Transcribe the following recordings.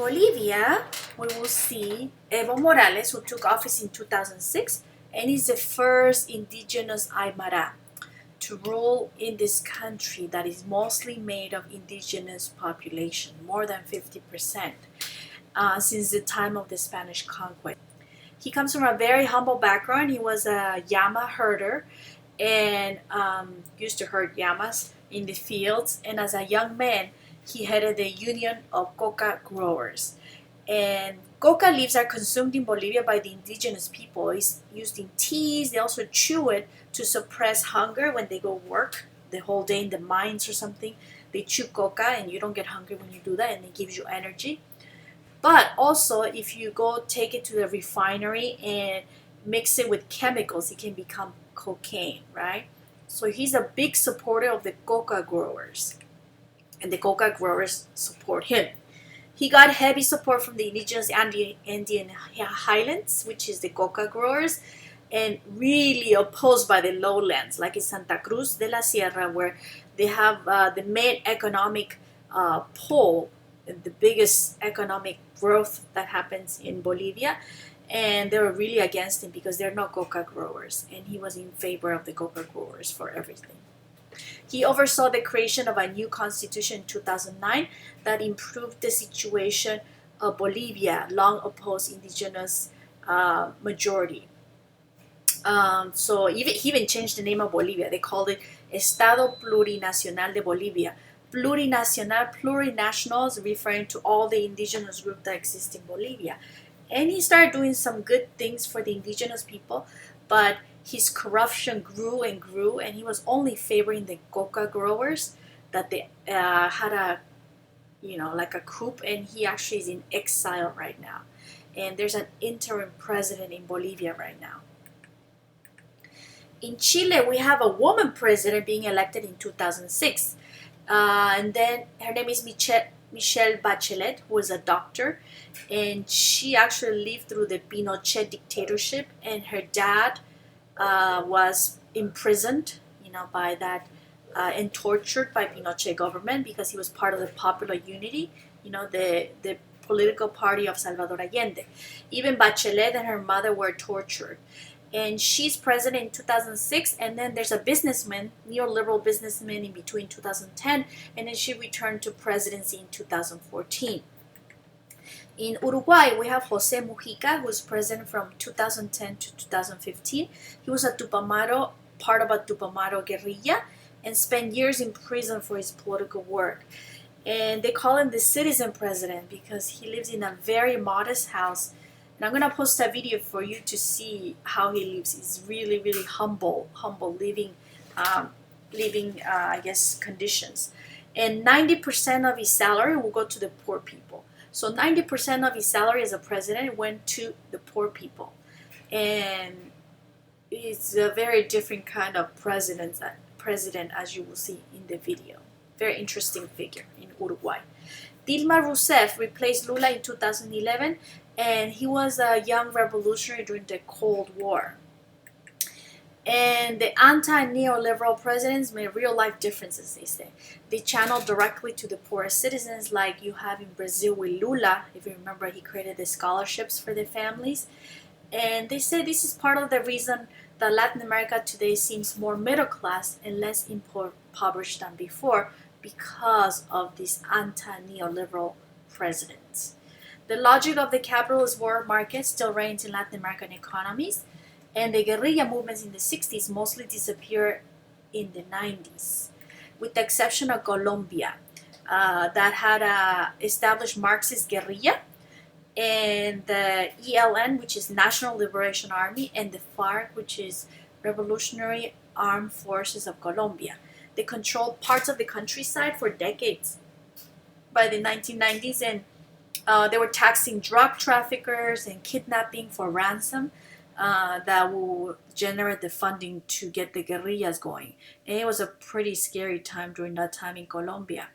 Bolivia, we will see Evo Morales, who took office in 2006, and is the first indigenous Aymara to rule in this country that is mostly made of indigenous population, more than 50%, since the time of the Spanish conquest. He comes from a very humble background. He was a llama herder and used to herd llamas in the fields. And as a young man, he headed the Union of Coca Growers. And coca leaves are consumed in Bolivia by the indigenous people. It's used in teas. They also chew it to suppress hunger when they go work the whole day in the mines or something. They chew coca and you don't get hungry when you do that, and it gives you energy. But also, if you go take it to the refinery and mix it with chemicals, it can become cocaine, right? So he's a big supporter of the coca growers, and the coca growers support him. He got heavy support from the indigenous Andean highlands, which is the coca growers, and really opposed by the lowlands, like in Santa Cruz de la Sierra, where they have the main economic pole, the biggest economic growth that happens in Bolivia. And they were really against him because they're not coca growers, and he was in favor of the coca growers for everything. He oversaw the creation of a new constitution in 2009 that improved the situation of Bolivia, long opposed indigenous majority. So he even changed the name of Bolivia. They called it Estado Plurinacional de Bolivia. Plurinacional, plurinationals, referring to all the indigenous groups that exist in Bolivia. And he started doing some good things for the indigenous people, but his corruption grew and grew, and he was only favoring the coca growers, that they had a, like a coup, and he actually is in exile right now. And there's an interim president in Bolivia right now. In Chile, we have a woman president being elected in 2006. And then her name is Michelle Bachelet, who is a doctor. And she actually lived through the Pinochet dictatorship. And her dad was imprisoned, by that, and tortured by Pinochet government because he was part of the Popular Unity, the political party of Salvador Allende. Even Bachelet and her mother were tortured. And she's president in 2006, and then there's a businessman, neoliberal businessman, in between 2010, and then she returned to presidency in 2014. In Uruguay, we have Jose Mujica, who was president from 2010 to 2015. He was a Tupamaro, part of a Tupamaro guerrilla, and spent years in prison for his political work. And they call him the citizen president because he lives in a very modest house. And I'm going to post a video for you to see how he lives. He's really, really humble living, conditions. And 90% of his salary will go to the poor people. So 90% of his salary as a president went to the poor people. And it's a very different kind of president, as you will see in the video. Very interesting figure in Uruguay. Dilma Rousseff replaced Lula in 2011, and he was a young revolutionary during the Cold War. And the anti-neoliberal presidents made real-life differences, they say. They channeled directly to the poorest citizens, like you have in Brazil with Lula. If you remember, he created the scholarships for the families. And they say this is part of the reason that Latin America today seems more middle-class and less impoverished than before, because of these anti-neoliberal presidents. The logic of the capitalist world market still reigns in Latin American economies, and the guerrilla movements in the 60s mostly disappeared in the 90s, with the exception of Colombia, that had established Marxist guerrilla, and the ELN, which is National Liberation Army, and the FARC, which is Revolutionary Armed Forces of Colombia. They controlled parts of the countryside for decades. By the 1990s, and they were taxing drug traffickers and kidnapping for ransom that will generate the funding to get the guerrillas going. And it was a pretty scary time during that time in Colombia.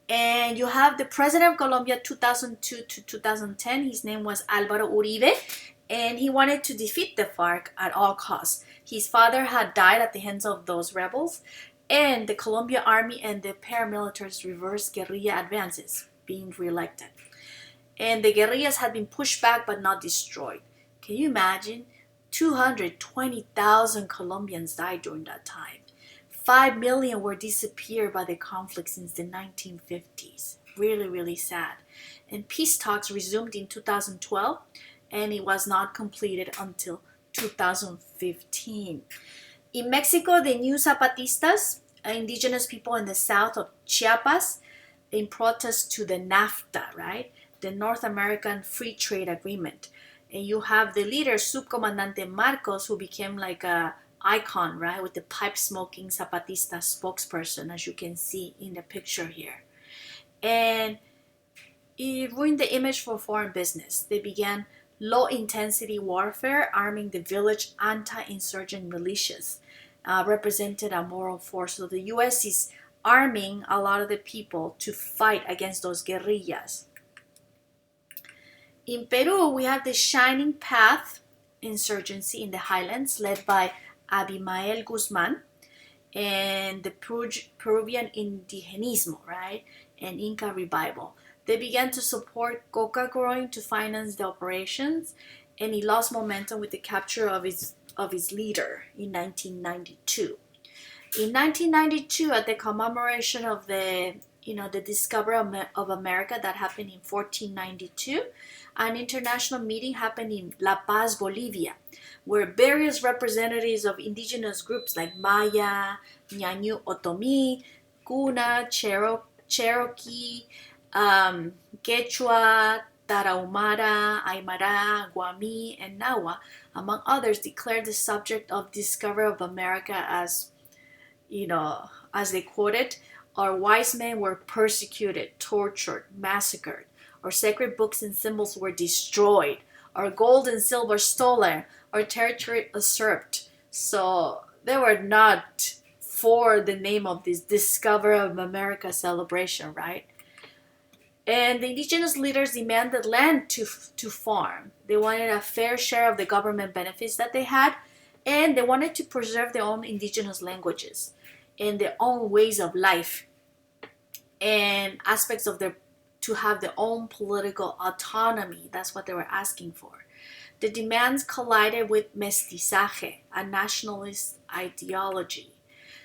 And you have the president of Colombia 2002 to 2010. His name was Álvaro Uribe, and he wanted to defeat the FARC at all costs. His father had died at the hands of those rebels, and the Colombian army and the paramilitaries reversed guerrilla advances. being reelected. And the guerrillas had been pushed back but not destroyed. Can you imagine? 220,000 Colombians died during that time. 5 million were disappeared by the conflict since the 1950s. Really, really sad. And peace talks resumed in 2012, and it was not completed until 2015. In Mexico, the new Zapatistas, indigenous people in the south of Chiapas, in protest to the NAFTA, right? The North American Free Trade Agreement. And you have the leader, Subcomandante Marcos, who became like a icon, right? With the pipe-smoking Zapatista spokesperson, as you can see in the picture here. And it ruined the image for foreign business. They began low-intensity warfare, arming the village anti-insurgent militias, represented a moral force. So the U.S. is arming a lot of the people to fight against those guerrillas. In Peru, we have the Shining Path insurgency in the highlands led by Abimael Guzman and the Peruvian indigenismo, right, and Inca revival. They began to support coca growing to finance the operations, and he lost momentum with the capture of his leader in 1992. In 1992, at the commemoration of the discovery of America that happened in 1492, an international meeting happened in La Paz, Bolivia, where various representatives of indigenous groups like Maya, Ñañu Otomi, Kuna, Cherokee, Quechua, Tarahumara, Aymara, Guami, and Nahua, among others, declared the subject of discovery of America as, as they quoted, our wise men were persecuted, tortured, massacred. Our sacred books and symbols were destroyed. Our gold and silver stolen. Our territory usurped. So they were not for the name of this Discovery of America celebration, right? And the indigenous leaders demanded land to farm. They wanted a fair share of the government benefits that they had, and they wanted to preserve their own indigenous languages and their own ways of life and aspects of to have their own political autonomy. That's what they were asking for. The demands collided with mestizaje, a nationalist ideology.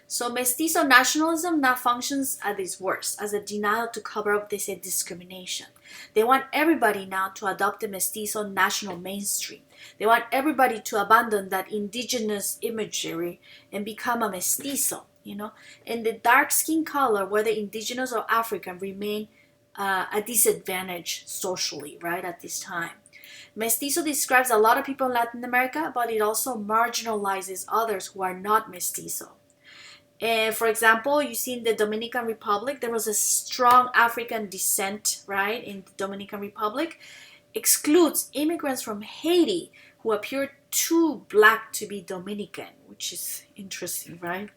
So mestizo nationalism now functions at its worst, as a denial to cover up, they say, discrimination. They want everybody now to adopt the mestizo national mainstream. They want everybody to abandon that indigenous imagery and become a mestizo, And the dark skin color, whether indigenous or African, remain a disadvantage socially, right, at this time. Mestizo describes a lot of people in Latin America, but it also marginalizes others who are not mestizo. For example, you see in the Dominican Republic, there was a strong African descent, right, in the Dominican Republic, excludes immigrants from Haiti who appear too black to be Dominican, which is interesting, right?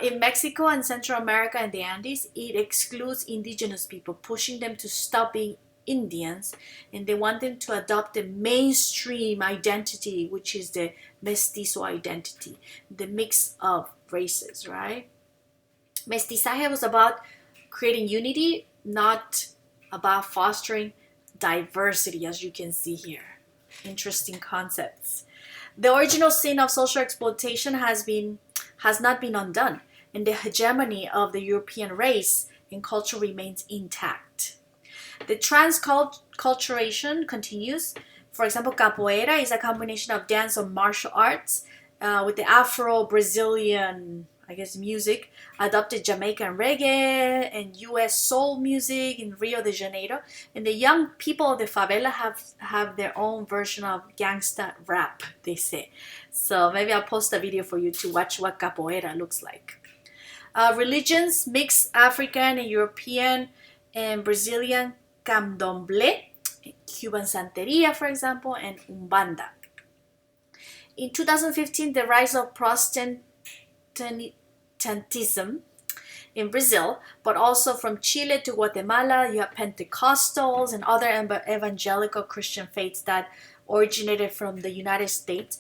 In Mexico and Central America and the Andes, it excludes indigenous people, pushing them to stop being Indians, and they want them to adopt the mainstream identity, which is the mestizo identity, the mix of races, right? Mestizaje was about creating unity, not about fostering diversity, as you can see here. Interesting concepts. The original sin of social exploitation has not been undone, and the hegemony of the European race and culture remains intact. The transculturation continues. For example, capoeira is a combination of dance and martial arts with the Afro-Brazilian, music, adopted Jamaican reggae and US soul music in Rio de Janeiro. And the young people of the favela have their own version of gangsta rap, they say. So maybe I'll post a video for you to watch what capoeira looks like. Religions mix African and European and Brazilian candomblé, Cuban Santeria, for example, and Umbanda. In 2015, the rise of Protestantism in Brazil, but also from Chile to Guatemala, you have Pentecostals and other evangelical Christian faiths that originated from the United States,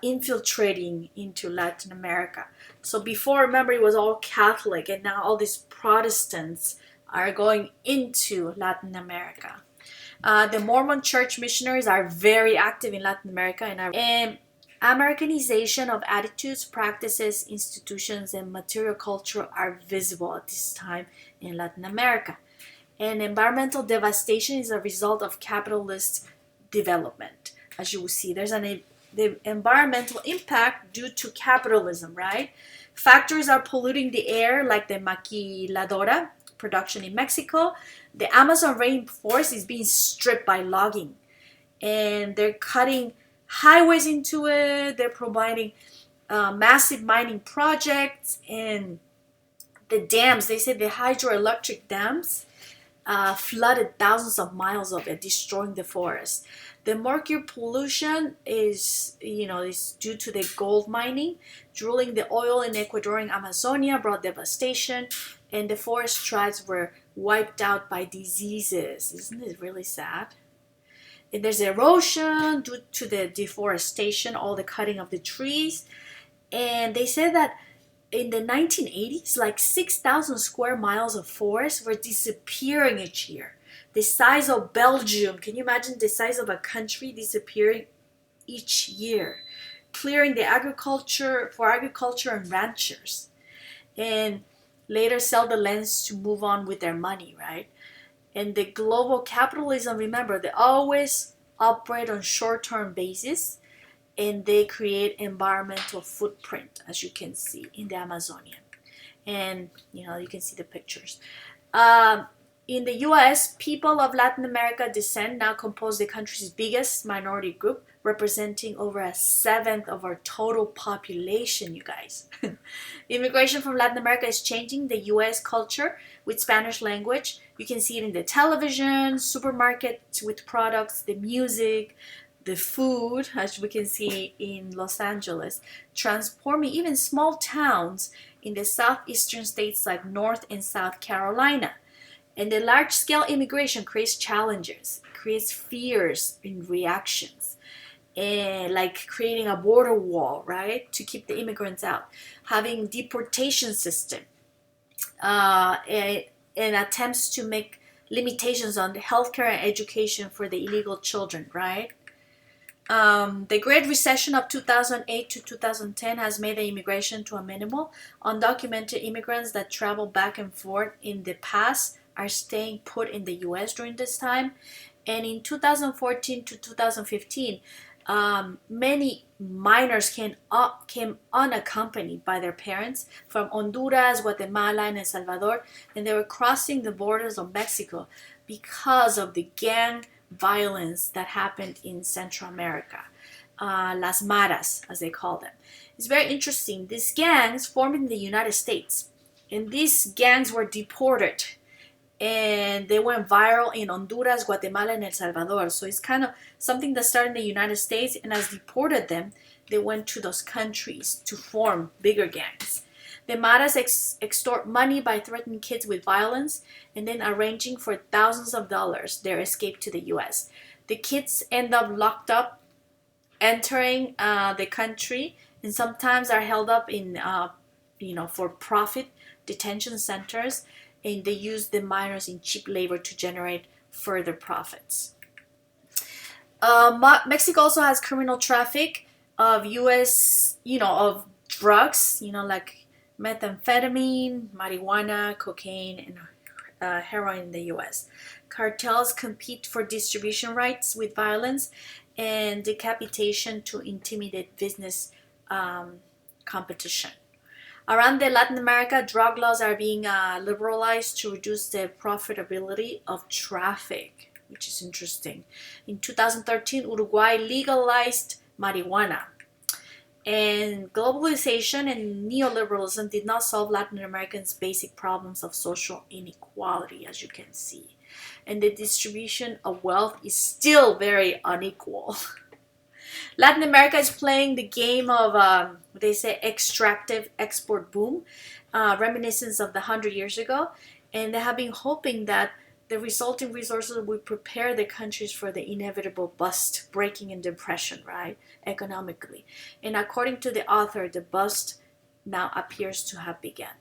infiltrating into Latin America. So before, remember, it was all Catholic, and now all these Protestants are going into Latin America. The Mormon church missionaries are very active in Latin America, and Americanization of attitudes, practices, institutions, and material culture are visible at this time in Latin America. And environmental devastation is a result of capitalist development. As you will see, there's the environmental impact due to capitalism, right? Factories are polluting the air, like the maquiladora production in Mexico. The Amazon rainforest is being stripped by logging, and they're cutting highways into it. They're providing massive mining projects, and the dams, they say the hydroelectric dams flooded thousands of miles of it, destroying the forest. The mercury pollution is due to the gold mining. Drilling the oil in Ecuadorian Amazonia brought devastation, and the forest tribes were wiped out by diseases. Isn't it really sad? And there's erosion due to the deforestation, all the cutting of the trees. And they said that in the 1980s, like 6,000 square miles of forest were disappearing each year. The size of Belgium, can you imagine the size of a country disappearing each year? Clearing the agriculture and ranchers. And later sell the lands to move on with their money, right? And the global capitalism, remember, they always operate on short-term basis, and they create environmental footprint, as you can see in the Amazonian. And you can see the pictures. In the US, people of Latin America descent now compose the country's biggest minority group, representing over a seventh of our total population, you guys. Immigration from Latin America is changing the US culture with Spanish language. You can see it in the television, supermarkets with products, the music, the food, as we can see in Los Angeles, transforming even small towns in the southeastern states like North and South Carolina. And the large-scale immigration creates challenges, creates fears and reactions, and like creating a border wall, right, to keep the immigrants out, having deportation system, and attempts to make limitations on the healthcare and education for the illegal children, right? The Great Recession of 2008 to 2010 has made the immigration to a minimal. Undocumented immigrants that travel back and forth in the past are staying put in the U.S. during this time. And in 2014 to 2015, many minors came unaccompanied by their parents from Honduras, Guatemala, and El Salvador, and they were crossing the borders of Mexico because of the gang violence that happened in Central America, Las Maras, as they call them. It's very interesting. These gangs formed in the United States, and these gangs were deported, and they went viral in Honduras, Guatemala, and El Salvador. So it's kind of something that started in the United States, and as deported them, they went to those countries to form bigger gangs. The Maras extort money by threatening kids with violence and then arranging for thousands of dollars their escape to the U.S. The kids end up locked up, entering the country, and sometimes are held up in, for profit detention centers, and they use the minors in cheap labor to generate further profits. Mexico also has criminal traffic of of drugs, like methamphetamine, marijuana, cocaine, and heroin in the U.S. Cartels compete for distribution rights with violence and decapitation to intimidate business competition. Around Latin America, drug laws are being liberalized to reduce the profitability of traffic, which is interesting. In 2013, Uruguay legalized marijuana. And globalization and neoliberalism did not solve Latin Americans' basic problems of social inequality, as you can see. And the distribution of wealth is still very unequal. Latin America is playing the game of, they say, extractive export boom, reminiscent of the 100 years ago. And they have been hoping that the resulting resources will prepare the countries for the inevitable bust, breaking, and depression, right, economically. And according to the author, the bust now appears to have begun.